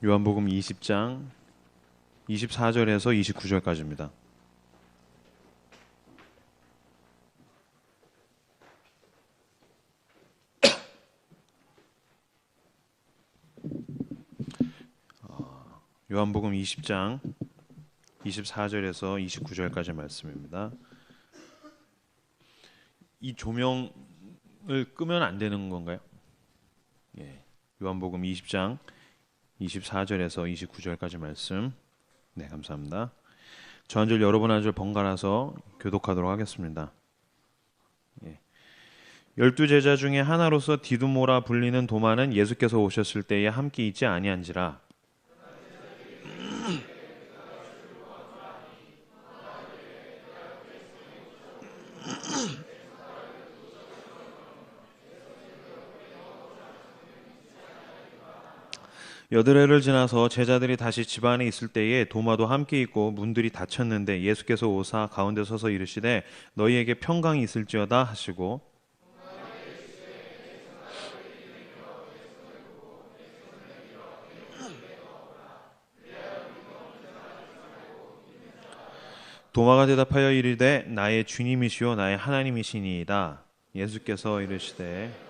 요한복음 20장 24절에서 29절까지입니다. 요한복음 20장 24절에서 29절까지 말씀입니다. 이 조명을 끄면 안 되는 건가요? 예. 요한복음 20장 24절에서 29절까지 말씀. 네, 감사합니다. 저 한 절 여러분 한 절 번갈아서 교독하도록 하겠습니다. 예. 12제자 중에 하나로서 디두모라 불리는 도마는 예수께서 오셨을 때에 함께 있지 아니한지라. 여드레를 지나서 제자들이 다시 집 안에 있을 때에 도마도 함께 있고 문들이 닫혔는데 예수께서 오사 가운데 서서 이르시되 너희에게 평강이 있을지어다 하시고 도마가 대답하여 이르되 나의 주님이시오 나의 하나님이시니이다. 예수께서 이르시되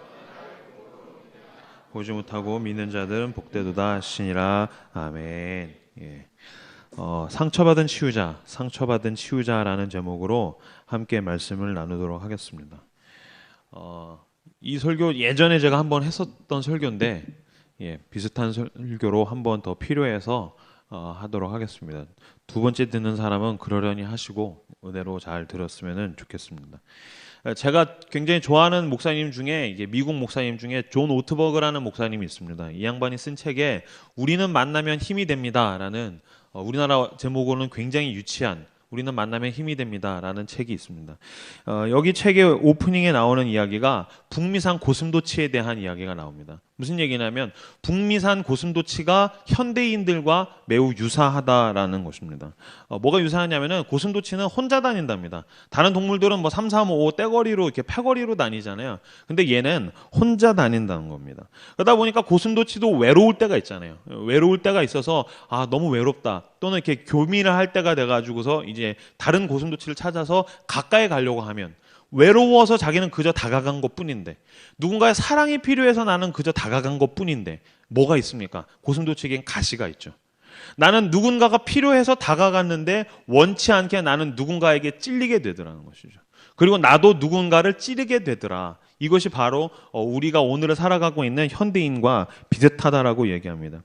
보지 못하고 믿는 자들은 복되도다 하시니라. 아멘. 예. 상처받은 치유자라는 제목으로 함께 말씀을 나누도록 하겠습니다. 이 설교 예전에 제가 한번 했었던 설교인데 비슷한 설교로 한번 더 필요해서 하도록 하겠습니다. 두 번째 듣는 사람은 그러려니 하시고 은혜로 잘 들었으면 좋겠습니다. 제가 굉장히 좋아하는 목사님 중에 이게 미국 목사님 중에 존 오트버그라는 목사님이 있습니다. 이 양반이 쓴 책에 우리는 만나면 힘이 됩니다라는 우리나라 제목으로는 굉장히 유치한 우리는 만나면 힘이 됩니다라는 책이 있습니다. 여기 책의 오프닝에 나오는 이야기가 북미산 고슴도치에 대한 이야기가 나옵니다. 무슨 얘기냐면 북미산 고슴도치가 현대인들과 매우 유사하다라는 것입니다. 뭐가 유사하냐면은 고슴도치는 혼자 다닌답니다. 다른 동물들은 뭐 3, 4, 5 떼거리로 이렇게 패거리로 다니잖아요. 근데 얘는 혼자 다닌다는 겁니다. 그러다 보니까 고슴도치도 외로울 때가 있잖아요. 외로울 때가 있어서 너무 외롭다. 또는 이렇게 교미를 할 때가 돼가지고서 이제 다른 고슴도치를 찾아서 가까이 가려고 하면 외로워서 자기는 그저 다가간 것뿐인데 누군가의 사랑이 필요해서 나는 그저 다가간 것뿐인데 뭐가 있습니까? 고슴도치에겐 가시가 있죠. 나는 누군가가 필요해서 다가갔는데 원치 않게 나는 누군가에게 찔리게 되더라는 것이죠. 그리고 나도 누군가를 찌르게 되더라. 이것이 바로 우리가 오늘을 살아가고 있는 현대인과 비슷하다라고 얘기합니다.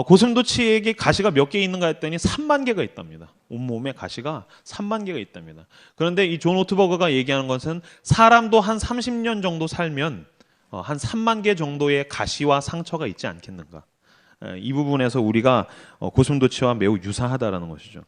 고슴도치에게 가시가 몇 개 있는가 했더니 3만 개가 있답니다. 온몸에 가시가 3만 개가 있답니다. 그런데 이 존 오트버그가 얘기하는 것은 사람도 한 30년 정도 살면 한 3만 개 정도의 가시와 상처가 있지 않겠는가. 이 부분에서 우리가 고슴도치와 매우 유사하다라는 것이죠.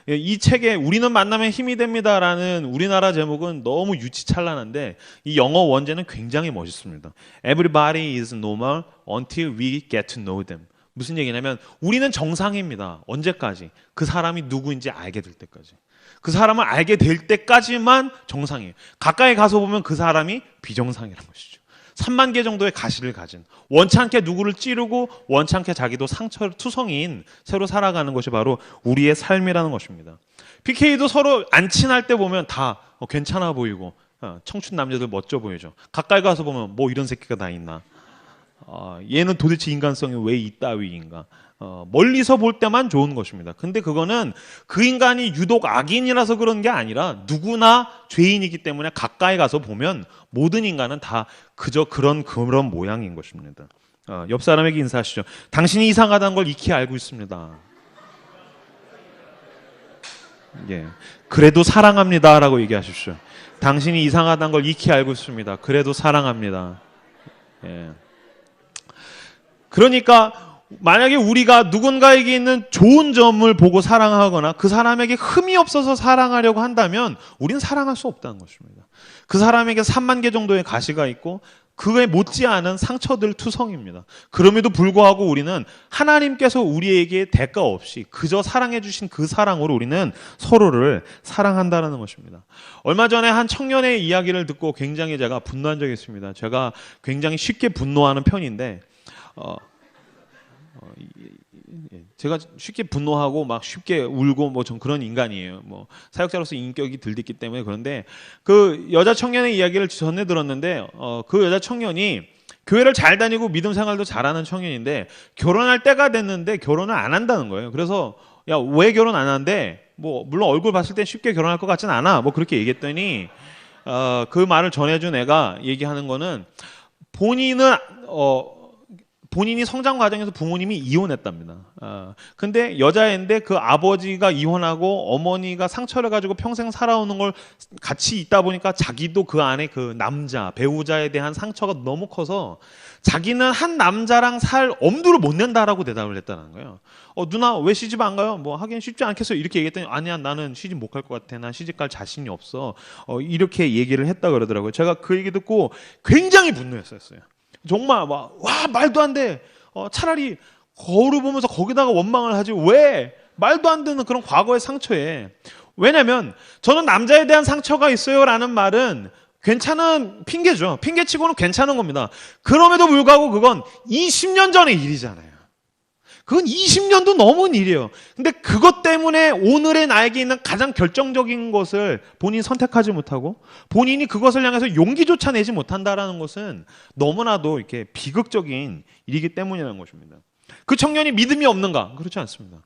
이 책에 우리는 만나면 힘이 됩니다라는 우리나라 제목은 너무 유치찬란한데 이 영어 원제는 굉장히 멋있습니다. Everybody is normal until we get to know them. 무슨 얘기냐면 우리는 정상입니다. 언제까지? 그 사람이 누구인지 알게 될 때까지. 그 사람을 알게 될 때까지만 정상이에요. 가까이 가서 보면 그 사람이 비정상이라는 것이죠. 3만 개 정도의 가시를 가진 원치 않게 누구를 찌르고 원치 않게 자기도 상처투성이인 새로 살아가는 것이 바로 우리의 삶이라는 것입니다. PK도 서로 안 친할 때 보면 다 괜찮아 보이고 청춘 남자들 멋져 보이죠. 가까이 가서 보면 뭐 이런 새끼가 다 있나. 얘는 도대체 인간성이 왜 이따위인가. 멀리서 볼 때만 좋은 것입니다. 근데 그거는 그 인간이 유독 악인이라서 그런 게 아니라 누구나 죄인이기 때문에 가까이 가서 보면 모든 인간은 다 그저 그런 모양인 것입니다. 옆 사람에게 인사하시죠. 당신이 이상하다는 걸 익히 알고 있습니다. 그래도 사랑합니다라고 얘기하십시오. 당신이 이상하다는 걸 익히 알고 있습니다. 그래도 사랑합니다. 그러니까 만약에 우리가 누군가에게 있는 좋은 점을 보고 사랑하거나 그 사람에게 흠이 없어서 사랑하려고 한다면 우리는 사랑할 수 없다는 것입니다. 그 사람에게 3만 개 정도의 가시가 있고 그에 못지않은 상처들 투성입니다. 그럼에도 불구하고 우리는 하나님께서 우리에게 대가 없이 그저 사랑해 주신 그 사랑으로 우리는 서로를 사랑한다는 것입니다. 얼마 전에 한 청년의 이야기를 듣고 굉장히 제가 분노한 적이 있습니다. 제가 굉장히 쉽게 분노하는 편인데 제가 쉽게 분노하고 막 쉽게 울고 뭐 전 그런 인간이에요. 뭐 사역자로서 인격이 들댔기 때문에. 그런데 그 여자 청년의 이야기를 전해 들었는데 그 여자 청년이 교회를 잘 다니고 믿음 생활도 잘하는 청년인데 결혼할 때가 됐는데 결혼을 안 한다는 거예요. 그래서 야, 왜 결혼 안 하는데? 뭐 물론 얼굴 봤을 땐 쉽게 결혼할 것 같진 않아. 뭐 그렇게 얘기했더니 그 말을 전해준 애가 얘기하는 거는 본인이 성장 과정에서 부모님이 이혼했답니다. 근데 여자애인데 그 아버지가 이혼하고 어머니가 상처를 가지고 평생 살아오는 걸 같이 있다 보니까 자기도 그 안에 그 남자, 배우자에 대한 상처가 너무 커서 자기는 한 남자랑 살 엄두를 못 낸다라고 대답을 했다는 거예요. 누나 왜 시집 안 가요? 뭐 하긴 쉽지 않겠어요. 이렇게 얘기했더니 아니야 나는 시집 못 갈 것 같아. 난 시집 갈 자신이 없어. 이렇게 얘기를 했다 그러더라고요. 제가 그 얘기 듣고 굉장히 분노했었어요. 정말 와 말도 안 돼. 차라리 거울을 보면서 거기다가 원망을 하지 왜 말도 안 되는 그런 과거의 상처에. 왜냐면 저는 남자에 대한 상처가 있어요라는 말은 괜찮은 핑계죠. 핑계치고는 괜찮은 겁니다. 그럼에도 불구하고 그건 20년 전의 일이잖아요. 그건 20년도 넘은 일이에요. 근데 그것 때문에 오늘의 나에게 있는 가장 결정적인 것을 본인이 선택하지 못하고 본인이 그것을 향해서 용기조차 내지 못한다라는 것은 너무나도 이렇게 비극적인 일이기 때문이라는 것입니다. 그 청년이 믿음이 없는가? 그렇지 않습니다.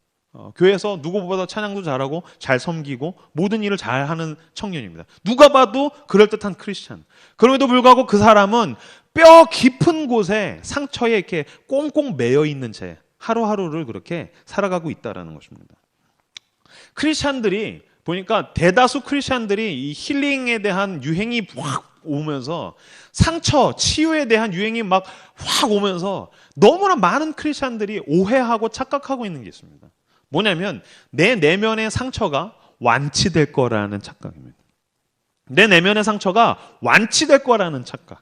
교회에서 누구보다 찬양도 잘하고 잘 섬기고 모든 일을 잘하는 청년입니다. 누가 봐도 그럴듯한 크리스찬. 그럼에도 불구하고 그 사람은 뼈 깊은 곳에 상처에 이렇게 꽁꽁 매여 있는 채 하루하루를 그렇게 살아가고 있다라는 것입니다. 크리스찬들이 보니까 대다수 크리스찬들이 이 힐링에 대한 유행이 확 오면서 상처, 치유에 대한 유행이 막 확 오면서 너무나 많은 크리스찬들이 오해하고 착각하고 있는 게 있습니다. 뭐냐면 내 내면의 상처가 완치될 거라는 착각입니다. 내 내면의 상처가 완치될 거라는 착각.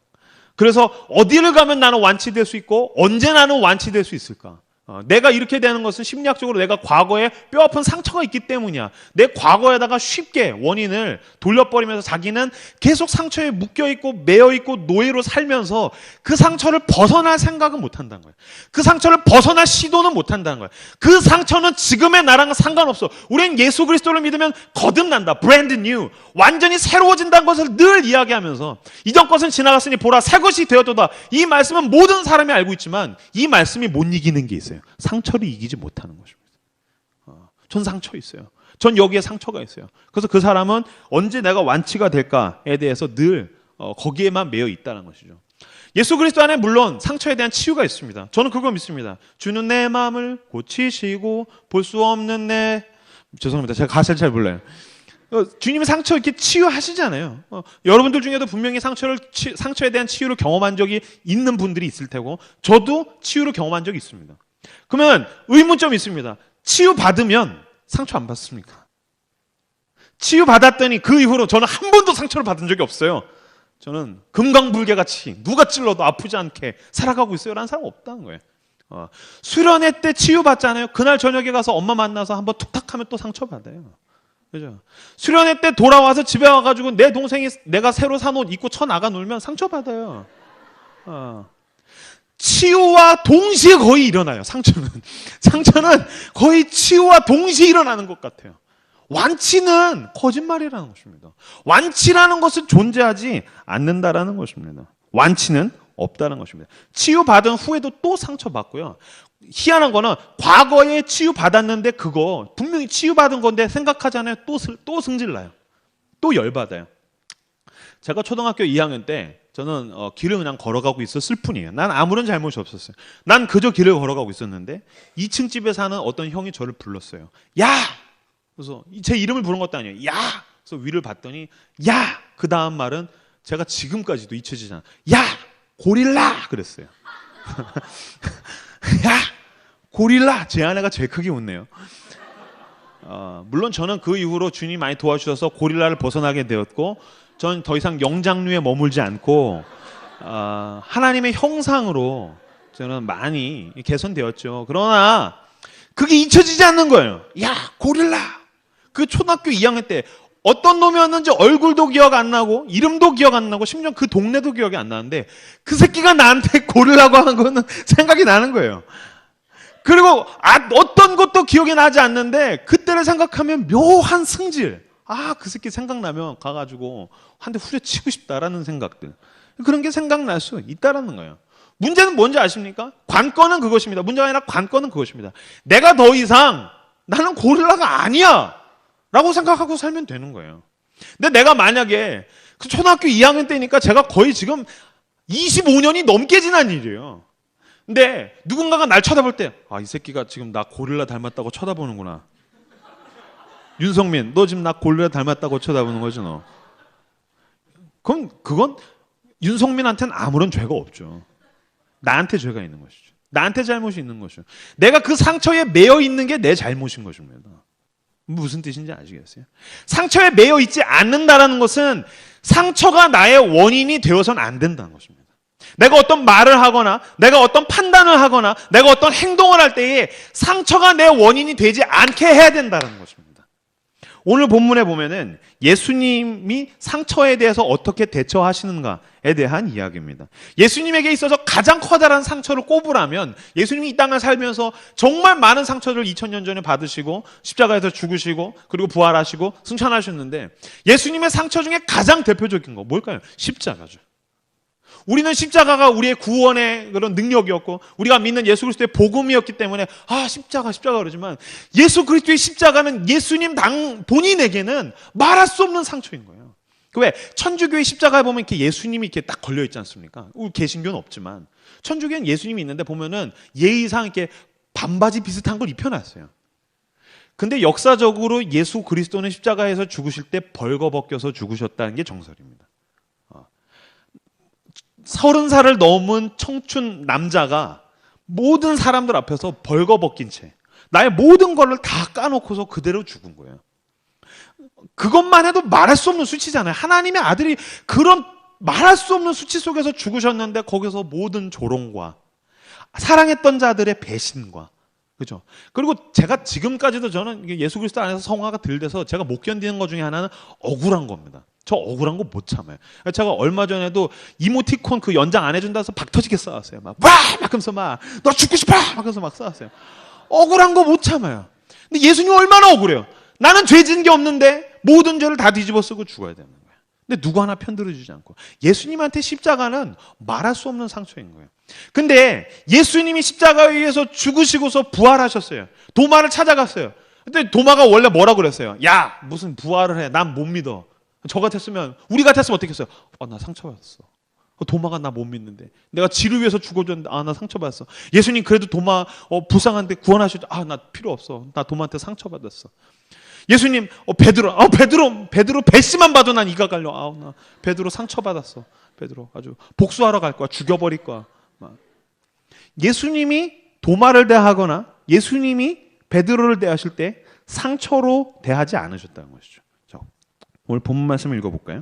그래서 어디를 가면 나는 완치될 수 있고 언제 나는 완치될 수 있을까? 내가 이렇게 되는 것은 심리학적으로 내가 과거에 뼈아픈 상처가 있기 때문이야. 내 과거에다가 쉽게 원인을 돌려버리면서 자기는 계속 상처에 묶여있고 매여있고 노예로 살면서 그 상처를 벗어날 생각은 못한다는 거예요. 그 상처를 벗어날 시도는 못한다는 거예요. 그 상처는 지금의 나랑은 상관없어. 우린 예수 그리스도를 믿으면 거듭난다. brand new. 완전히 새로워진다는 것을 늘 이야기하면서 이전 것은 지나갔으니 보라 새 것이 되었도다. 이 말씀은 모든 사람이 알고 있지만 이 말씀이 못 이기는 게 있어요. 상처를 이기지 못하는 것입니다. 전 상처 있어요. 전 여기에 상처가 있어요. 그래서 그 사람은 언제 내가 완치가 될까에 대해서 늘 거기에만 매여 있다는 것이죠. 예수 그리스도 안에 물론 상처에 대한 치유가 있습니다. 저는 그거 믿습니다. 주는 내 마음을 고치시고 볼 수 없는 죄송합니다. 제가 가사를 잘 몰라요. 주님이 상처 이렇게 치유하시잖아요. 여러분들 중에도 분명히 상처에 대한 치유를 경험한 적이 있는 분들이 있을 테고 저도 치유를 경험한 적이 있습니다. 그러면 의문점이 있습니다. 치유받으면 상처 안 받습니까? 치유받았더니 그 이후로 저는 한 번도 상처를 받은 적이 없어요. 저는 금강불개같이 누가 찔러도 아프지 않게 살아가고 있어요 라는 사람 없다는 거예요. 수련회 때 치유받잖아요. 그날 저녁에 가서 엄마 만나서 한번 툭탁하면 또 상처받아요. 그죠? 수련회 때 돌아와서 집에 와가지고 내 동생이 내가 새로 산 옷 입고 쳐나가 놀면 상처받아요. 치유와 동시에 거의 일어나요. 상처는 거의 치유와 동시에 일어나는 것 같아요. 완치는 거짓말이라는 것입니다. 완치라는 것은 존재하지 않는다라는 것입니다. 완치는 없다는 것입니다. 치유받은 후에도 또 상처받고요. 희한한 거는 과거에 치유받았는데 그거 분명히 치유받은 건데 생각하잖아요. 또 승질나요. 또 열받아요. 제가 초등학교 2학년 때 저는 길을 그냥 걸어가고 있었을 뿐이에요. 난 아무런 잘못이 없었어요. 난 그저 길을 걸어가고 있었는데 2층 집에 사는 어떤 형이 저를 불렀어요. 야! 그래서 제 이름을 부른 것도 아니에요. 야! 그래서 위를 봤더니 야! 그 다음 말은 제가 지금까지도 잊혀지지 않아요. 야! 고릴라! 그랬어요. 야! 고릴라! 제 아내가 제일 크게 웃네요. 물론 저는 그 이후로 주님이 많이 도와주셔서 고릴라를 벗어나게 되었고 저는 더 이상 영장류에 머물지 않고 하나님의 형상으로 저는 많이 개선되었죠. 그러나 그게 잊혀지지 않는 거예요. 야, 고릴라! 그 초등학교 2학년 때 어떤 놈이었는지 얼굴도 기억 안 나고 이름도 기억 안 나고 심지어 그 동네도 기억이 안 나는데 그 새끼가 나한테 고릴라고 하는 거는 생각이 나는 거예요. 그리고 어떤 것도 기억이 나지 않는데 그때를 생각하면 묘한 승질. 그 새끼 생각나면 가가지고 한 대 후려치고 싶다라는 생각들. 그런 게 생각날 수 있다라는 거예요. 문제는 뭔지 아십니까? 관건은 그것입니다. 문제가 아니라 관건은 그것입니다. 내가 더 이상 나는 고릴라가 아니야 라고 생각하고 살면 되는 거예요. 근데 내가 만약에 그 초등학교 2학년 때니까 제가 거의 지금 25년이 넘게 지난 일이에요. 근데 누군가가 날 쳐다볼 때 이 새끼가 지금 나 고릴라 닮았다고 쳐다보는구나. 윤성민, 너 지금 나 고릴라 닮았다고 쳐다보는 거지 너. 그럼 그건 윤성민한테는 아무런 죄가 없죠. 나한테 죄가 있는 것이죠. 나한테 잘못이 있는 것이죠. 내가 그 상처에 매여 있는 게 내 잘못인 것입니다. 무슨 뜻인지 아시겠어요? 상처에 매여 있지 않는다라는 것은 상처가 나의 원인이 되어서는 안 된다는 것입니다. 내가 어떤 말을 하거나 내가 어떤 판단을 하거나 내가 어떤 행동을 할 때에 상처가 내 원인이 되지 않게 해야 된다는 것입니다. 오늘 본문에 보면은 예수님이 상처에 대해서 어떻게 대처하시는가에 대한 이야기입니다. 예수님에게 있어서 가장 커다란 상처를 꼽으라면 예수님이 이 땅을 살면서 정말 많은 상처를 2000년 전에 받으시고 십자가에서 죽으시고 그리고 부활하시고 승천하셨는데 예수님의 상처 중에 가장 대표적인 거 뭘까요? 십자가죠. 우리는 십자가가 우리의 구원의 그런 능력이었고 우리가 믿는 예수 그리스도의 복음이었기 때문에 십자가 그러지만 예수 그리스도의 십자가는 예수님 본인에게는 말할 수 없는 상처인 거예요. 왜? 천주교의 십자가에 보면 이렇게 예수님이 이렇게 딱 걸려 있지 않습니까? 우리 개신교는 없지만 천주교는 예수님이 있는데 보면은 예의상 이렇게 반바지 비슷한 걸 입혀놨어요. 근데 역사적으로 예수 그리스도는 십자가에서 죽으실 때 벌거벗겨서 죽으셨다는 게 정설입니다. 30살을 넘은 청춘 남자가 모든 사람들 앞에서 벌거벗긴 채 나의 모든 것을 다 까놓고서 그대로 죽은 거예요. 그것만 해도 말할 수 없는 수치잖아요. 하나님의 아들이 그런 말할 수 없는 수치 속에서 죽으셨는데 거기서 모든 조롱과 사랑했던 자들의 배신과 그죠? 그리고 제가 지금까지도 저는 예수 그리스도 안에서 성화가 덜 돼서 제가 못 견디는 것 중에 하나는 억울한 겁니다. 저 억울한 거 못 참아요. 제가 얼마 전에도 이모티콘 그 연장 안 해준다 해서 박 터지게 싸웠어요. 막 하면서 너 죽고 싶어! 하면서 막 싸웠어요. 억울한 거 못 참아요. 근데 예수님 얼마나 억울해요. 나는 죄 지은 게 없는데 모든 죄를 다 뒤집어 쓰고 죽어야 되는 거예요. 근데 누구 하나 편들어주지 않고 예수님한테 십자가는 말할 수 없는 상처인 거예요. 근데 예수님이 십자가에 의해서 죽으시고서 부활하셨어요. 도마를 찾아갔어요. 근데 도마가 원래 뭐라고 그랬어요? 야 무슨 부활을 해. 난 못 믿어. 저 같았으면 우리 같았으면 어떻게 했어요? 나 상처받았어. 도마가 나 못 믿는데 내가 지를 위해서 죽어줬는데 나 상처받았어. 예수님 그래도 도마 불쌍한데 구원하셔도 나 필요 없어. 나 도마한테 상처받았어. 예수님 베드로 배씨만 봐도 난 이가 갈려. 나 베드로 상처받았어. 베드로 아주 복수하러 갈 거야. 죽여버릴 거야. 예수님이 도마를 대하거나 예수님이 베드로를 대하실 때 상처로 대하지 않으셨다는 것이죠. 오늘 본문 말씀을 읽어볼까요?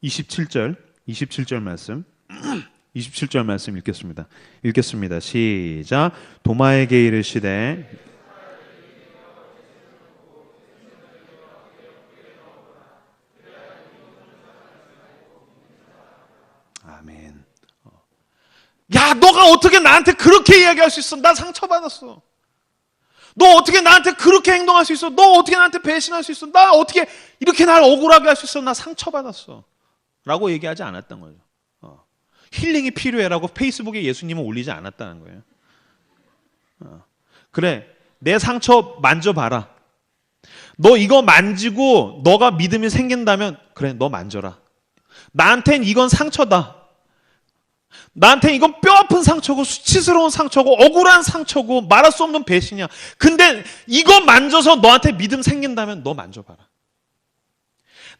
27절 말씀 27절 말씀 읽겠습니다. 시작. 도마에게 이르시되 아멘. 야 너가 어떻게 나한테 그렇게 이야기할 수 있어? 나 상처받았어. 너 어떻게 나한테 그렇게 행동할 수 있어? 너 어떻게 나한테 배신할 수 있어? 나 어떻게 이렇게 날 억울하게 할 수 있어? 나 상처받았어. 라고 얘기하지 않았던 거죠. 힐링이 필요해라고 페이스북에 예수님은 올리지 않았다는 거예요. 그래, 내 상처 만져봐라. 너 이거 만지고 너가 믿음이 생긴다면 그래, 너 만져라. 나한텐 이건 상처다. 나한테 이건 뼈아픈 상처고 수치스러운 상처고 억울한 상처고 말할 수 없는 배신이야. 근데 이거 만져서 너한테 믿음 생긴다면 너 만져봐라.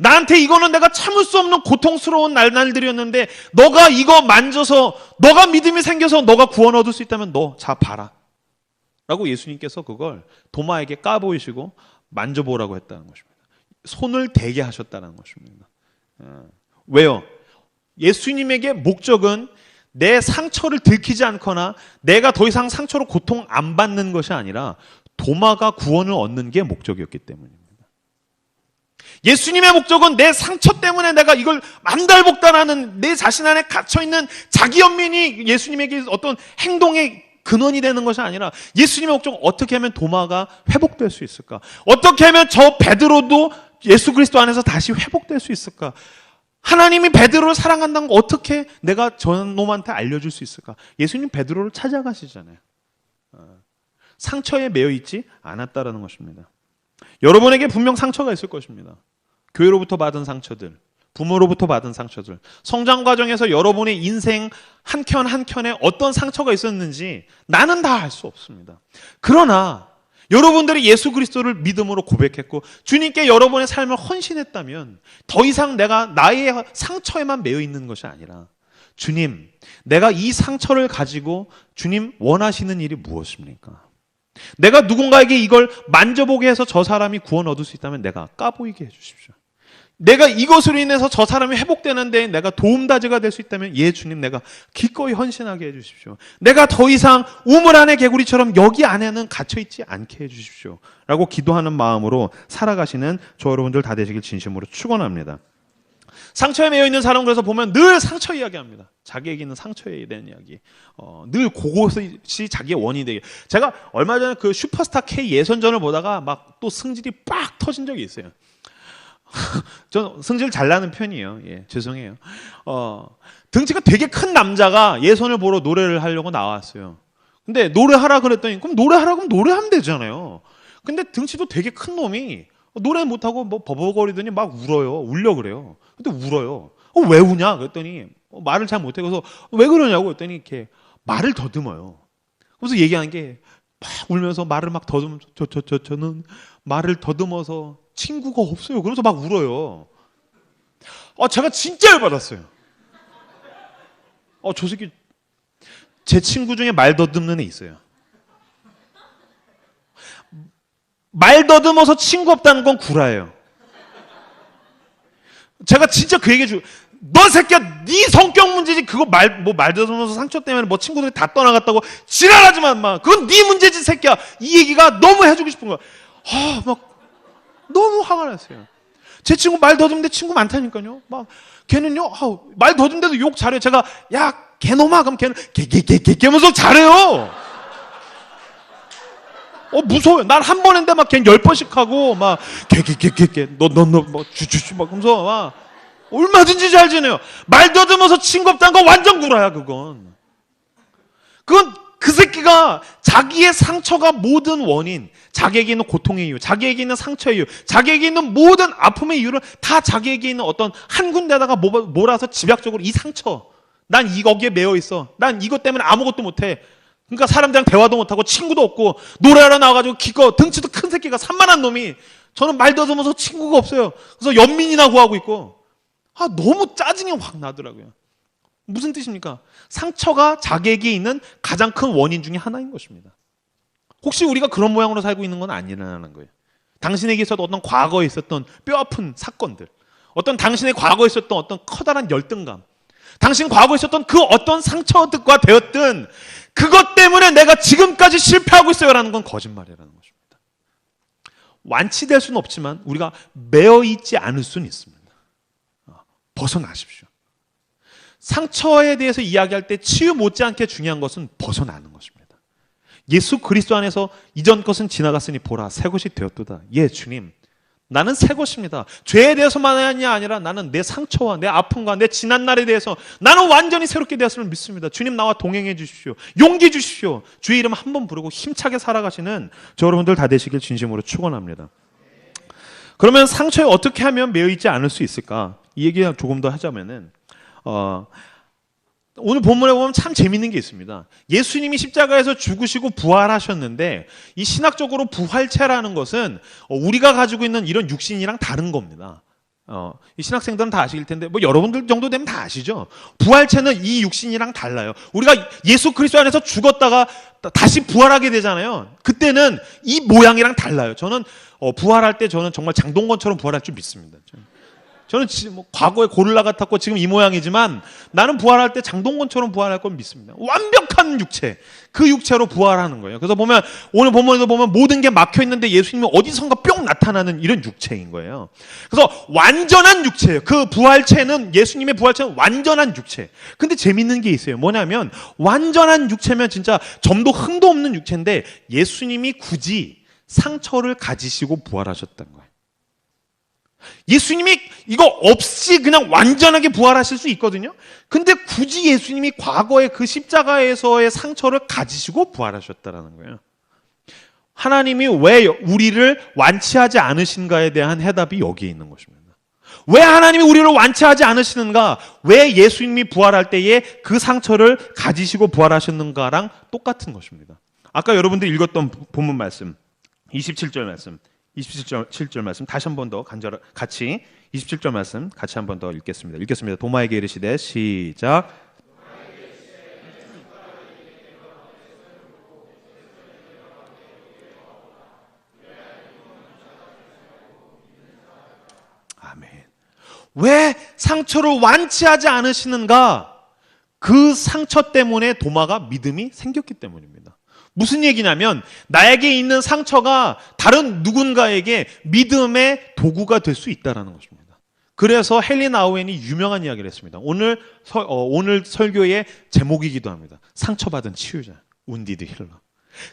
나한테 이거는 내가 참을 수 없는 고통스러운 날들이었는데 너가 이거 만져서 너가 믿음이 생겨서 너가 구원 얻을 수 있다면 너 자 봐라. 라고 예수님께서 그걸 도마에게 까보이시고 만져보라고 했다는 것입니다. 손을 대게 하셨다는 것입니다. 왜요? 예수님에게 목적은 내 상처를 들키지 않거나 내가 더 이상 상처로 고통 안 받는 것이 아니라 도마가 구원을 얻는 게 목적이었기 때문입니다. 예수님의 목적은 내 상처 때문에 내가 이걸 만달복달하는 내 자신 안에 갇혀있는 자기 연민이 예수님에게 어떤 행동의 근원이 되는 것이 아니라 예수님의 목적, 어떻게 하면 도마가 회복될 수 있을까? 어떻게 하면 저 베드로도 예수 그리스도 안에서 다시 회복될 수 있을까? 하나님이 베드로를 사랑한다는 거 어떻게 내가 저 놈한테 알려줄 수 있을까? 예수님 베드로를 찾아가시잖아요. 상처에 매여 있지 않았다라는 것입니다. 여러분에게 분명 상처가 있을 것입니다. 교회로부터 받은 상처들, 부모로부터 받은 상처들, 성장 과정에서 여러분의 인생 한 켠 한 켠에 어떤 상처가 있었는지 나는 다 알 수 없습니다. 그러나 여러분들이 예수 그리스도를 믿음으로 고백했고 주님께 여러분의 삶을 헌신했다면 더 이상 내가 나의 상처에만 매여 있는 것이 아니라 주님, 내가 이 상처를 가지고 주님 원하시는 일이 무엇입니까? 내가 누군가에게 이걸 만져보게 해서 저 사람이 구원 얻을 수 있다면 내가 까보이게 해주십시오. 내가 이것으로 인해서 저 사람이 회복되는데 내가 도움다지가 될 수 있다면 예 주님, 내가 기꺼이 헌신하게 해주십시오. 내가 더 이상 우물 안의 개구리처럼 여기 안에는 갇혀있지 않게 해주십시오 라고 기도하는 마음으로 살아가시는 저 여러분들 다 되시길 진심으로 축원합니다. 상처에 매여 있는 사람, 그래서 보면 늘 상처 이야기합니다. 자기에게 있는 상처에 대한 이야기. 늘 그것이 자기의 원인이 되게. 제가 얼마 전에 그 슈퍼스타 K 예선전을 보다가 막 또 승질이 빡 터진 적이 있어요. 전 승질 잘 나는 편이에요. 예, 죄송해요. 등치가 되게 큰 남자가 예선을 보러 노래를 하려고 나왔어요. 근데 노래하라 그랬더니 그럼 노래하라고 하면 노래하면 되잖아요. 근데 등치도 되게 큰 놈이 노래 못하고 뭐 버벅거리더니 막 울어요. 울려 그래요. 근데 울어요. 왜 우냐? 그랬더니 말을 잘 못해. 그래서 왜 그러냐고 그랬더니 이렇게 말을 더듬어요. 그래서 얘기하는 게 막 울면서 말을 막 더듬, 저는 말을 더듬어서 친구가 없어요. 그러면서 막 울어요. 제가 진짜 열받았어요. 저 새끼, 제 친구 중에 말 더듬는 애 있어요. 말 더듬어서 친구 없다는 건 구라예요. 제가 진짜 그 얘기 해주고, 너 새끼야, 네 성격 문제지. 그거 말 더듬어서 상처 때문에 뭐 친구들이 다 떠나갔다고 지랄하지만 마. 그건 네 문제지, 새끼야. 이 얘기가 너무 해주고 싶은 거야. 막 너무 화가 났어요. 제 친구 말 더듬는데 친구 많다니까요. 막 걔는요, 말 더듬는데도 욕 잘해요. 제가 야, 걔놈아, 그럼 걔는 개면서 잘해요. 무서워요. 날 한 번 했는데 막 걔는 10번씩 하고 막 너 주주주 막 그러면서 막 얼마든지 잘 지내요. 말 더듬어서 친구 없다는 건 완전 구라야. 그건 그 새끼가 자기의 상처가 모든 원인, 자기에게 있는 고통의 이유, 자기에게 있는 상처의 이유, 자기에게 있는 모든 아픔의 이유를 다 자기에게 있는 어떤 한 군데다가 몰아서 집약적으로 이 상처, 난 거기에 매여 있어. 난 이것 때문에 아무것도 못해. 그러니까 사람들이랑 대화도 못하고 친구도 없고 노래하러 나와가지고 기껏 등치도 큰 새끼가 산만한 놈이 저는 말 더듬어서 친구가 없어요. 그래서 연민이나 구하고 있고 너무 짜증이 확 나더라고요. 무슨 뜻입니까? 상처가 자기에게 있는 가장 큰 원인 중에 하나인 것입니다. 혹시 우리가 그런 모양으로 살고 있는 건 아니라는 거예요. 당신에게 있어도 어떤 과거에 있었던 뼈아픈 사건들, 어떤 당신의 과거에 있었던 어떤 커다란 열등감, 당신 과거에 있었던 그 어떤 상처가 되었든 그것 때문에 내가 지금까지 실패하고 있어요라는 건 거짓말이라는 것입니다. 완치될 수는 없지만 우리가 매어 있지 않을 수는 있습니다. 벗어나십시오. 상처에 대해서 이야기할 때 치유 못지않게 중요한 것은 벗어나는 것입니다. 예수 그리스도 안에서 이전 것은 지나갔으니 보라 새 것이 되었도다. 예 주님, 나는 새 것입니다. 죄에 대해서만이 아니라 나는 내 상처와 내 아픔과 내 지난 날에 대해서 나는 완전히 새롭게 되었음을 믿습니다. 주님 나와 동행해 주십시오. 용기 주십시오. 주의 이름 한번 부르고 힘차게 살아가시는 저 여러분들 다 되시길 진심으로 축원합니다. 그러면 상처에 어떻게 하면 매여 있지 않을 수 있을까? 이 얘기 조금 더 하자면은 오늘 본문에 보면 참 재밌는 게 있습니다. 예수님이 십자가에서 죽으시고 부활하셨는데 이 신학적으로 부활체라는 것은 우리가 가지고 있는 이런 육신이랑 다른 겁니다. 이 신학생들은 다 아실 텐데 뭐 여러분들 정도 되면 다 아시죠? 부활체는 이 육신이랑 달라요. 우리가 예수 그리스도 안에서 죽었다가 다시 부활하게 되잖아요. 그때는 이 모양이랑 달라요. 저는 부활할 때 저는 정말 장동건처럼 부활할 줄 믿습니다. 저는 뭐 과거에 고릴라 같았고 지금 이 모양이지만 나는 부활할 때 장동건처럼 부활할 걸 믿습니다. 완벽한 육체, 그 육체로 부활하는 거예요. 그래서 보면 오늘 본문에서 보면 모든 게 막혀 있는데 예수님이 어디선가 뿅 나타나는 이런 육체인 거예요. 그래서 완전한 육체예요. 그 부활체는, 예수님의 부활체는 완전한 육체. 근데 재밌는 게 있어요. 뭐냐면 완전한 육체면 진짜 점도 흠도 없는 육체인데 예수님이 굳이 상처를 가지시고 부활하셨다는 거예요. 예수님이 이거 없이 그냥 완전하게 부활하실 수 있거든요. 근데 굳이 예수님이 과거에 그 십자가에서의 상처를 가지시고 부활하셨다는 거예요. 하나님이 왜 우리를 완치하지 않으신가에 대한 해답이 여기에 있는 것입니다. 왜 하나님이 우리를 완치하지 않으시는가? 왜 예수님이 부활할 때에 그 상처를 가지시고 부활하셨는가랑 똑같은 것입니다. 아까 여러분들이 읽었던 본문 말씀, 27절 말씀, 27절 말씀 다시 한 번 더 같이 27절 말씀 같이 한 번 더 읽겠습니다. 도마에게 이르시되 시작. 아멘. 왜 상처를 완치하지 않으시는가? 그 상처 때문에 도마가 믿음이 생겼기 때문입니다. 무슨 얘기냐면 나에게 있는 상처가 다른 누군가에게 믿음의 도구가 될 수 있다는 것입니다. 그래서 헨리 나우엔이 유명한 이야기를 했습니다. 오늘 설교의 제목이기도 합니다. 상처받은 치유자, 운디드 힐러.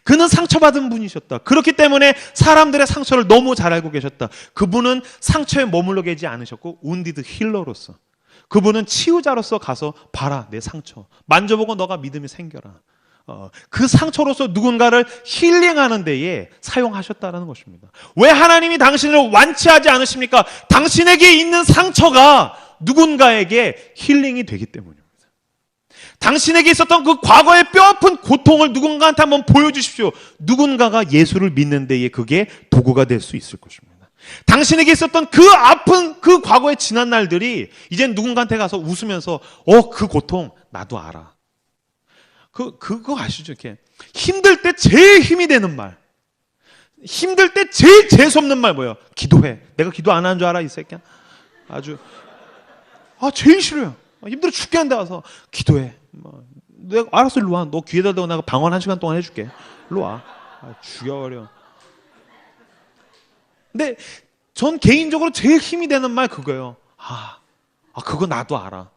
그는 상처받은 분이셨다. 그렇기 때문에 사람들의 상처를 너무 잘 알고 계셨다. 그분은 상처에 머물러 계지 않으셨고 운디드 힐러로서, 그분은 치유자로서 가서 봐라 내 상처 만져보고 너가 믿음이 생겨라. 그 상처로서 누군가를 힐링하는 데에 사용하셨다는 것입니다. 왜 하나님이 당신을 완치하지 않으십니까? 당신에게 있는 상처가 누군가에게 힐링이 되기 때문입니다. 당신에게 있었던 그 과거의 뼈아픈 고통을 누군가한테 한번 보여주십시오. 누군가가 예수를 믿는 데에 그게 도구가 될 수 있을 것입니다. 당신에게 있었던 그 아픈 그 과거의 지난 날들이 이젠 누군가한테 가서 웃으면서 그 고통 나도 알아. 그거 아시죠? 이렇게 힘들 때 제일 힘이 되는 말, 힘들 때 제일 재수없는 말 뭐예요? 기도해. 내가 기도 안 하는 줄 알아 이 새끼야? 아주 제일 싫어요. 힘들어 죽겠는데 와서 기도해. 내가 알았어 일로 와. 너 귀에다 대고 내가 방언 1시간 동안 해줄게. 일로 와. 죽여버려. 근데 전 개인적으로 제일 힘이 되는 말 그거예요. 그거 나도 알아.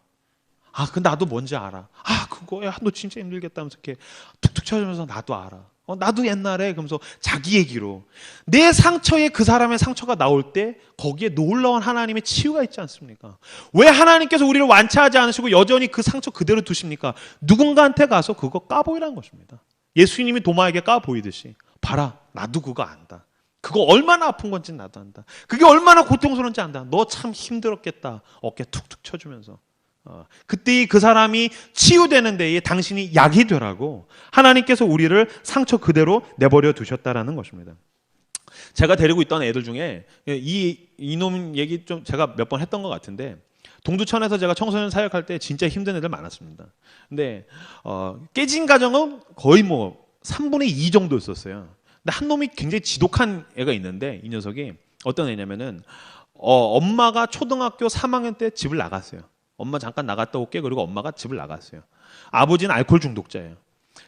그 나도 뭔지 알아. 그거야. 너 진짜 힘들겠다면서 이렇게 툭툭 쳐주면서 나도 알아. 나도 옛날에 그러면서 자기 얘기로 내 상처에 그 사람의 상처가 나올 때 거기에 놀라운 하나님의 치유가 있지 않습니까? 왜 하나님께서 우리를 완치하지 않으시고 여전히 그 상처 그대로 두십니까? 누군가한테 가서 그거 까보이라는 것입니다. 예수님이 도마에게 까보이듯이 봐라 나도 그거 안다. 그거 얼마나 아픈 건지 나도 안다. 그게 얼마나 고통스러운지 안다. 너 참 힘들었겠다. 어깨 툭툭 쳐주면서 그때 그 사람이 치유되는 데에 당신이 약이 되라고 하나님께서 우리를 상처 그대로 내버려 두셨다라는 것입니다. 제가 데리고 있던 애들 중에 이놈 얘기 좀 제가 몇 번 했던 것 같은데, 동두천에서 제가 청소년 사역할 때 진짜 힘든 애들 많았습니다. 근데 깨진 가정은 거의 3분의 2 정도였었어요. 근데 한 놈이 굉장히 지독한 애가 있는데, 이 녀석이 어떤 애냐면은 엄마가 초등학교 3학년 때 집을 나갔어요. 엄마 잠깐 나갔다 올게. 그리고 엄마가 집을 나갔어요. 아버지는 알코올 중독자예요.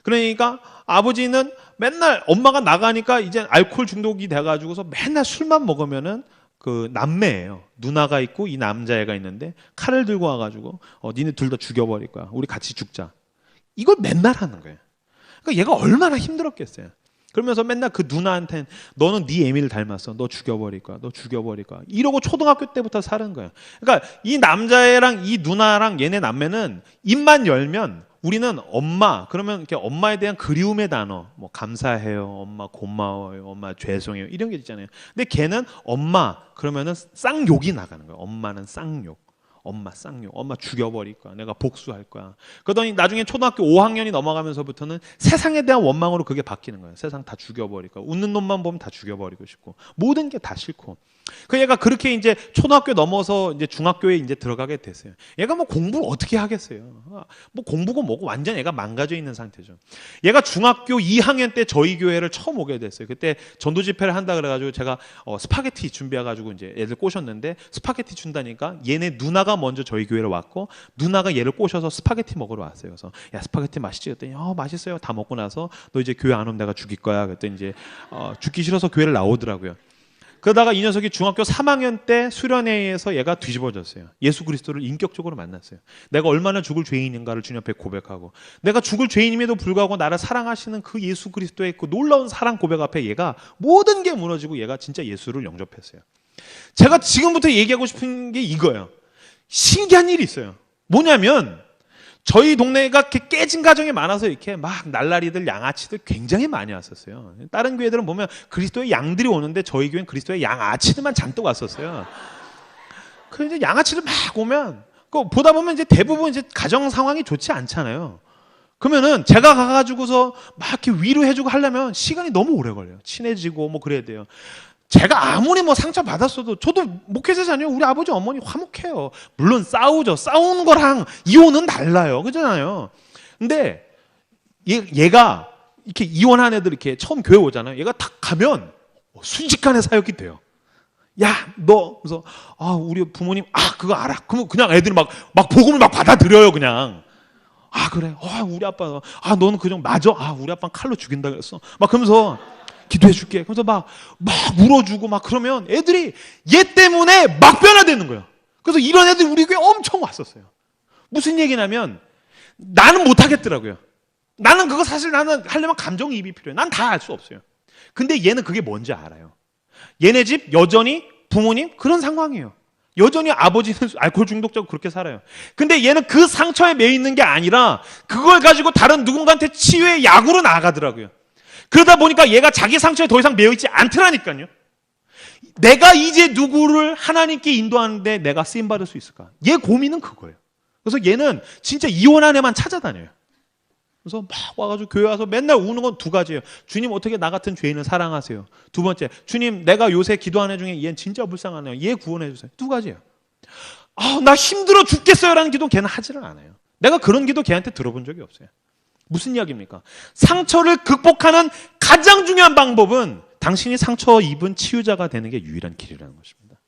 그러니까 아버지는 맨날 엄마가 나가니까 이제 알코올 중독이 돼가지고서 맨날 술만 먹으면은 그 남매예요. 누나가 있고 이 남자애가 있는데 칼을 들고 와가지고 니네 둘 다 죽여버릴 거야. 우리 같이 죽자. 이걸 맨날 하는 거예요. 그러니까 얘가 얼마나 힘들었겠어요. 그러면서 맨날 그 누나한테는 너는 네 애미를 닮았어. 너 죽여버릴 거야. 너 죽여버릴 거야. 이러고 초등학교 때부터 사는 거예요. 그러니까 이 남자애랑 이 누나랑 얘네 남매는 입만 열면 우리는 엄마 그러면 이렇게 엄마에 대한 그리움의 단어, 감사해요, 엄마 고마워요, 엄마 죄송해요 이런 게 있잖아요. 근데 걔는 엄마 그러면은 쌍욕이 나가는 거예요. 엄마는 쌍욕. 엄마 쌍욕, 엄마 죽여버릴 거야. 내가 복수할 거야. 그러더니 나중에 초등학교 5학년이 넘어가면서부터는 세상에 대한 원망으로 그게 바뀌는 거예요. 세상 다 죽여버릴 거야. 웃는 놈만 보면 다 죽여버리고 싶고 모든 게 다 싫고. 그 얘가 그렇게 이제 초등학교 넘어서 이제 중학교에 이제 들어가게 됐어요. 얘가 뭐 공부를 어떻게 하겠어요? 뭐 공부고 뭐고 완전 얘가 망가져 있는 상태죠. 얘가 중학교 2학년 때 저희 교회를 처음 오게 됐어요. 그때 전도 집회를 한다 그래가지고 제가 스파게티 준비해가지고 이제 애들 꼬셨는데 스파게티 준다니까 얘네 누나가 먼저 저희 교회를 왔고 누나가 얘를 꼬셔서 스파게티 먹으러 왔어요. 그래서 야 스파게티 맛있지? 그랬더니 맛있어요. 다 먹고 나서 너 이제 교회 안 오면 내가 죽일 거야. 그랬더니 이제 죽기 싫어서 교회를 나오더라고요. 그러다가 이 녀석이 중학교 3학년 때 수련회에서 얘가 뒤집어졌어요. 예수 그리스도를 인격적으로 만났어요. 내가 얼마나 죽을 죄인인가를 주님 앞에 고백하고 내가 죽을 죄인임에도 불구하고 나를 사랑하시는 그 예수 그리스도의 그 놀라운 사랑 고백 앞에 얘가 모든 게 무너지고 얘가 진짜 예수를 영접했어요. 제가 지금부터 얘기하고 싶은 게 이거예요. 신기한 일이 있어요. 뭐냐면 저희 동네가 이렇게 깨진 가정이 많아서 이렇게 막 날라리들 양아치들 굉장히 많이 왔었어요. 다른 교회들은 보면 그리스도의 양들이 오는데 저희 교회는 그리스도의 양아치들만 잔뜩 왔었어요. 그래서 이제 양아치들 막 오면 그 보다 보면 이제 대부분 이제 가정 상황이 좋지 않잖아요. 그러면은 제가 가가지고서 막 이렇게 위로해주고 하려면 시간이 너무 오래 걸려요. 친해지고 뭐 그래야 돼요. 제가 아무리 뭐 상처 받았어도 저도 목회자잖아요. 우리 아버지 어머니 화목해요. 물론 싸우죠. 싸우는 거랑 이혼은 달라요. 그렇잖아요. 근데 얘가 이렇게 이혼한 애들 이렇게 처음 교회 오잖아요. 얘가 탁 가면 순식간에 사역이 돼요. 야, 너 그래서 우리 부모님 그거 알아. 그러면 그냥 애들이 막 복음을 막 받아들여요. 그냥. 그래. 우리 아빠 너는 그냥 맞아. 우리 아빠는 칼로 죽인다 그랬어. 막 그러면서 기도해 줄게. 그래서 막 물어주고 막 그러면 애들이 얘 때문에 막 변화되는 거예요. 그래서 이런 애들이 우리 교회 엄청 왔었어요. 무슨 얘기냐면 나는 못 하겠더라고요. 나는 그거 사실 나는 하려면 감정이입이 필요해. 난 다 알 수 없어요. 근데 얘는 그게 뭔지 알아요. 얘네 집 여전히 부모님 그런 상황이에요. 여전히 아버지는 알코올 중독자고 그렇게 살아요. 근데 얘는 그 상처에 매여 있는 게 아니라 그걸 가지고 다른 누군가한테 치유의 약으로 나가더라고요. 그러다 보니까 얘가 자기 상처에 더 이상 매여있지 않더라니까요. 내가 이제 누구를 하나님께 인도하는데 내가 쓰임받을 수 있을까? 얘 고민은 그거예요. 그래서 얘는 진짜 이혼한 애만 찾아다녀요. 그래서 막 와가지고 교회 와서 맨날 우는 건 두 가지예요. 주님 어떻게 나 같은 죄인을 사랑하세요? 두 번째, 주님 내가 요새 기도하는 애 중에 얘는 진짜 불쌍하네요. 얘 구원해 주세요. 두 가지예요. 나 힘들어 죽겠어요 라는 기도 걔는 하지를 않아요. 내가 그런 기도 걔한테 들어본 적이 없어요. 무슨 이야기입니까? 상처를 극복하는 가장 중요한 방법은 당신이 상처 입은 치유자가 되는 게 유일한 길이라는 것입니다.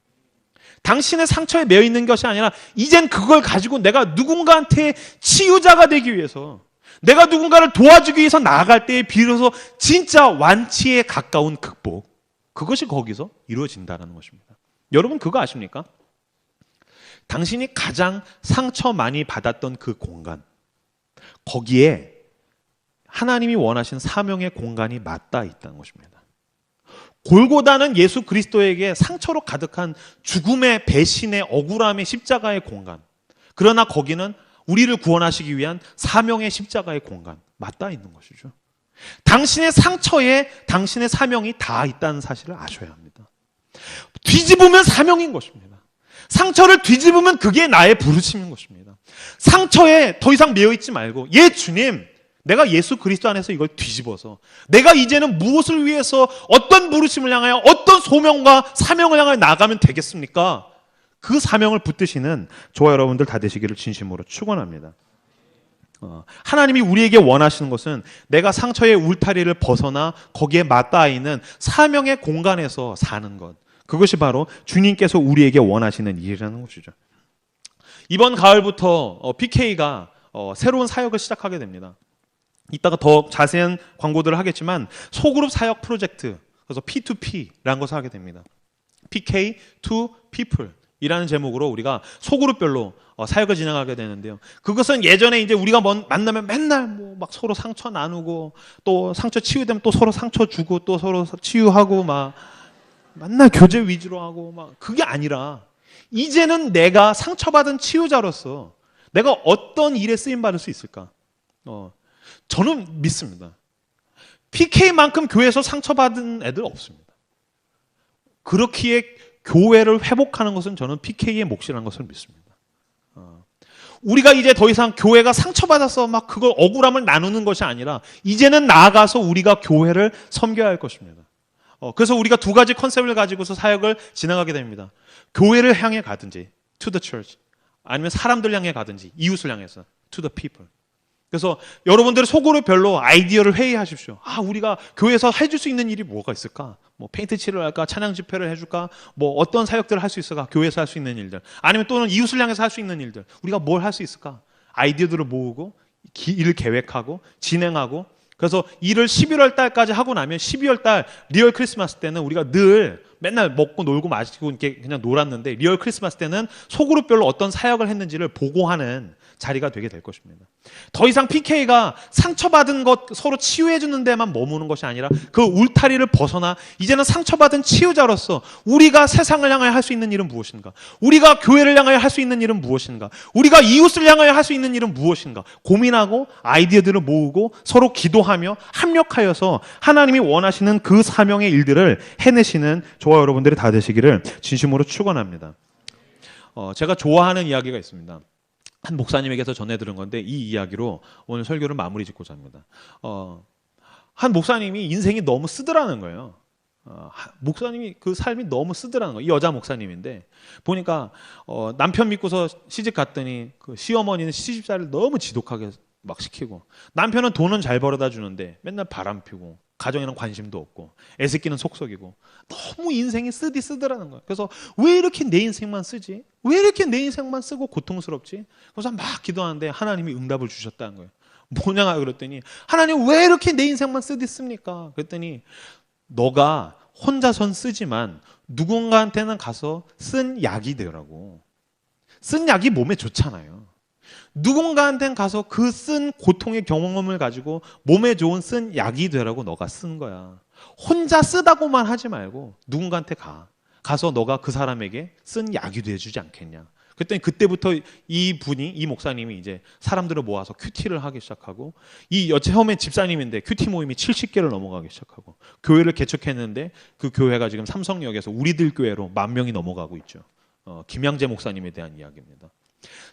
당신의 상처에 매여 있는 것이 아니라 이젠 그걸 가지고 내가 누군가한테 치유자가 되기 위해서 내가 누군가를 도와주기 위해서 나아갈 때에 비로소 진짜 완치에 가까운 극복, 그것이 거기서 이루어진다는 것입니다. 여러분 그거 아십니까? 당신이 가장 상처 많이 받았던 그 공간, 거기에 하나님이 원하신 사명의 공간이 맞닿아 있다는 것입니다. 골고다는 예수 그리스도에게 상처로 가득한 죽음의 배신의 억울함의 십자가의 공간. 그러나 거기는 우리를 구원하시기 위한 사명의 십자가의 공간. 맞닿아 있는 것이죠. 당신의 상처에 당신의 사명이 다 있다는 사실을 아셔야 합니다. 뒤집으면 사명인 것입니다. 상처를 뒤집으면 그게 나의 부르심인 것입니다. 상처에 더 이상 매여있지 말고 주님 내가 예수 그리스도 안에서 이걸 뒤집어서 내가 이제는 무엇을 위해서 어떤 부르심을 향하여 어떤 소명과 사명을 향하여 나가면 되겠습니까? 그 사명을 붙드시는 저와 여러분들 다 되시기를 진심으로 축원합니다. 하나님이 우리에게 원하시는 것은 내가 상처의 울타리를 벗어나 거기에 맞닿아 있는 사명의 공간에서 사는 것. 그것이 바로 주님께서 우리에게 원하시는 일이라는 것이죠. 이번 가을부터 PK가 새로운 사역을 시작하게 됩니다. 이따가 더 자세한 광고들을 하겠지만 소그룹 사역 프로젝트, 그래서 P2P라는 것을 하게 됩니다. PK to People 이라는 제목으로 우리가 소그룹별로 사역을 진행하게 되는데요. 그것은 예전에 이제 우리가 만나면 맨날 막 서로 상처 나누고 또 상처 치유되면 또 서로 상처 주고 또 서로 치유하고 막 맨날 교제 위주로 하고 막 그게 아니라 이제는 내가 상처받은 치유자로서 내가 어떤 일에 쓰임받을 수 있을까? 저는 믿습니다. PK만큼 교회에서 상처받은 애들 없습니다. 그렇기에 교회를 회복하는 것은 저는 PK의 몫이라는 것을 믿습니다. 우리가 이제 더 이상 교회가 상처받아서 막 그걸 억울함을 나누는 것이 아니라 이제는 나아가서 우리가 교회를 섬겨야 할 것입니다. 그래서 우리가 두 가지 컨셉을 가지고서 사역을 진행하게 됩니다. 교회를 향해 가든지 to the church, 아니면 사람들 향해 가든지 이웃을 향해서 to the people. 그래서 여러분들의 속으로 별로 아이디어를 회의하십시오. 우리가 교회에서 해줄 수 있는 일이 뭐가 있을까? 뭐 페인트 칠을 할까? 찬양 집회를 해줄까? 뭐 어떤 사역들을 할 수 있을까? 교회에서 할 수 있는 일들, 아니면 또는 이웃을 향해서 할 수 있는 일들, 우리가 뭘 할 수 있을까? 아이디어들을 모으고 일을 계획하고 진행하고, 그래서 일을 11월 달까지 하고 나면 12월 달 리얼 크리스마스 때는 우리가 늘 맨날 먹고 놀고 마시고 이렇게 그냥 놀았는데, 리얼 크리스마스 때는 소그룹별로 어떤 사역을 했는지를 보고하는 자리가 되게 될 것입니다. 더 이상 PK가 상처받은 것 서로 치유해 주는 데만 머무는 것이 아니라 그 울타리를 벗어나 이제는 상처받은 치유자로서 우리가 세상을 향하여 할 수 있는 일은 무엇인가? 우리가 교회를 향하여 할 수 있는 일은 무엇인가? 우리가 이웃을 향하여 할 수 있는 일은 무엇인가? 고민하고 아이디어들을 모으고 서로 기도하며 합력하여서 하나님이 원하시는 그 사명의 일들을 해내시는 저와 여러분들이 다 되시기를 진심으로 축원합니다. 제가 좋아하는 이야기가 있습니다. 한 목사님에게서 전해 들은 건데 이 이야기로 오늘 설교를 마무리 짓고자 합니다. 한 목사님이 인생이 너무 쓰더라는 거예요. 목사님이 그 삶이 너무 쓰더라는 거예요. 이 여자 목사님인데 보니까 남편 믿고서 시집 갔더니 그 시어머니는 시집살이를 너무 지독하게 막 시키고, 남편은 돈은 잘 벌어다 주는데 맨날 바람 피고 가정에는 관심도 없고 애새끼는 속썩이고, 너무 인생이 쓰더라는 거예요. 그래서 왜 이렇게 내 인생만 쓰지? 왜 이렇게 내 인생만 쓰고 고통스럽지? 그래서 막 기도하는데 하나님이 응답을 주셨다는 거예요. 뭐냐 그랬더니, 하나님 왜 이렇게 내 인생만 씁니까? 그랬더니 너가 혼자선 쓰지만 누군가한테는 가서 쓴 약이 되라고. 쓴 약이 몸에 좋잖아요. 누군가한테는 가서 그 쓴 고통의 경험을 가지고 몸에 좋은 쓴 약이 되라고 너가 쓴 거야. 혼자 쓰다고만 하지 말고 누군가한테 가서 너가 그 사람에게 쓴 약이 돼주지 않겠냐. 그랬더니 그때부터 이 목사님이 이제 사람들을 모아서 큐티를 하기 시작하고, 처음에 집사님인데 큐티 모임이 70개를 넘어가기 시작하고, 교회를 개척했는데 그 교회가 지금 삼성역에서 우리들 교회로 10,000명이 넘어가고 있죠. 김양재 목사님에 대한 이야기입니다.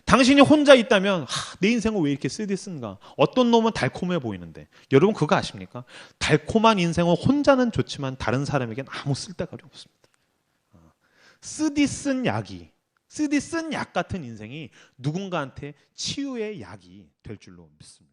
당신이 혼자 있다면 내 인생을 왜 이렇게 쓰디쓴가? 어떤 놈은 달콤해 보이는데, 여러분 그거 아십니까? 달콤한 인생은 혼자는 좋지만 다른 사람에겐 아무 쓸데가 없습니다. 쓰디쓴 약 같은 인생이 누군가한테 치유의 약이 될 줄로 믿습니다.